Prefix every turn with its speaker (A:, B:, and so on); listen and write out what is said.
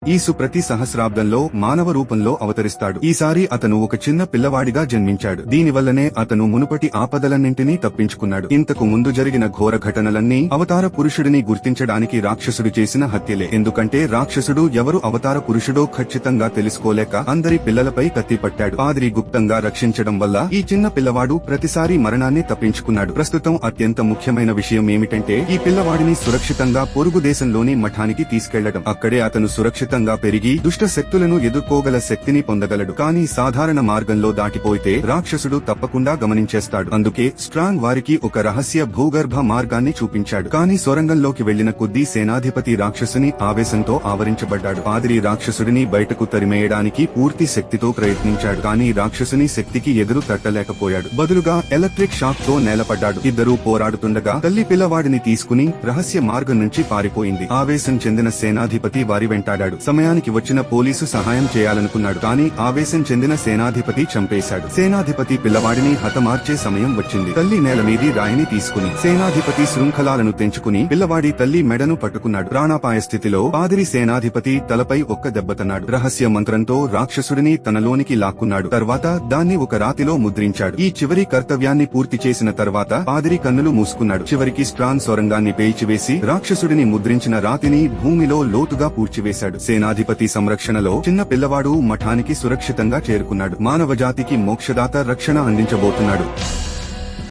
A: ఈసు ప్రతి సహస్రాబ్దంలో మానవ రూపంలో అవతరిస్తాడు. ఈసారి అతను ఒక చిన్న పిల్లవాడిగా జన్మించాడు. దీనివల్లనే అతను మునుపటి ఆపదలన్నింటినీ తప్పించుకున్నాడు. ఇంతకు ముందు జరిగిన ఘోర ఘటనలన్నీ అవతార పురుషుడిని గుర్తించడానికి రాక్షసుడు చేసిన హత్యలే. ఎందుకంటే రాక్షసుడు ఎవరు అవతార పురుషుడో ఖచ్చితంగా తెలుసుకోలేక అందరి పిల్లలపై కత్తిపట్టాడు. పాదిరి గుప్తంగా రక్షించడం వల్ల ఈ చిన్న పిల్లవాడు ప్రతిసారి మరణాన్ని తప్పించుకున్నాడు. ప్రస్తుతం అత్యంత ముఖ్యమైన విషయం ఏమిటంటే ఈ పిల్లవాడిని సురక్షితంగా పొరుగు దేశంలోని మఠానికి తీసుకెళ్లడం. అక్కడే అతను సురక్షితంగా పెరిగి దుష్ట శక్తులను ఎదుర్కోగల శక్తిని పొందగలడు. కానీ సాధారణ మార్గంలో దాటిపోయితే రాక్షసుడు తప్పకుండా గమనించేస్తాడు. అందుకే స్ట్రాంగ్ వారికి ఒక రహస్య భూగర్భ మార్గాన్ని చూపించాడు. కానీ సొరంగంలోకి వెళ్లిన కొద్దీ సేనాధిపతి రాక్షసుని ఆవేశంతో ఆవరించబడ్డాడు. పాదిరి రాక్షసుడిని బయటకు తరిమేయడానికి పూర్తి శక్తితో ప్రయత్నించాడు. కానీ రాక్షసుని శక్తికి ఎదురు తట్టలేకపోయాడు. బదులుగా ఎలక్ట్రిక్ షాక్ తో నేలపడ్డాడు. ఇద్దరూ పోరాడుతుండగా తల్లి పిల్లవాడిని తీసుకుని రహస్య మార్గం నుంచి పారిపోయింది. ఆవేశం చెందిన సేనాధిపతి వారి వెంటాడాడు. సమయానికి వచ్చిన పోలీసు సహాయం చేయాలనుకున్నాడు. కానీ ఆవేశం చెందిన సేనాధిపతి చంపేశాడు. సేనాధిపతి పిల్లవాడిని హతమార్చే సమయం వచ్చింది. తల్లి నేల మీది రాయిని తీసుకుని సేనాధిపతి శృంఖలాలను తెంచుకుని పిల్లవాడి తల్లి మెడను పట్టుకున్నాడు. ప్రాణాపాయ స్థితిలో పాదిరి సేనాధిపతి తలపై ఒక్క దెబ్బతన్నాడు. రహస్య మంత్రంతో రాక్షసుడిని తనలోనికి లాక్కున్నాడు. తర్వాత దాన్ని ఒక రాతిలో ముద్రించాడు. ఈ చివరి కర్తవ్యాన్ని పూర్తి చేసిన తర్వాత పాదిరి కన్నులు మూసుకున్నాడు. చివరికి స్ట్రాంగ్ సొరంగాన్ని పేల్చివేసి రాక్షసుడిని ముద్రించిన రాతిని భూమిలో లోతుగా పూడ్చివేశాడు. సేనాధిపతి సంరక్షణలో చిన్న పిల్లవాడు మఠానికి సురక్షితంగా చేరుకున్నాడు. మానవజాతికి మోక్షదాత రక్షణ అందించబోతున్నాడు.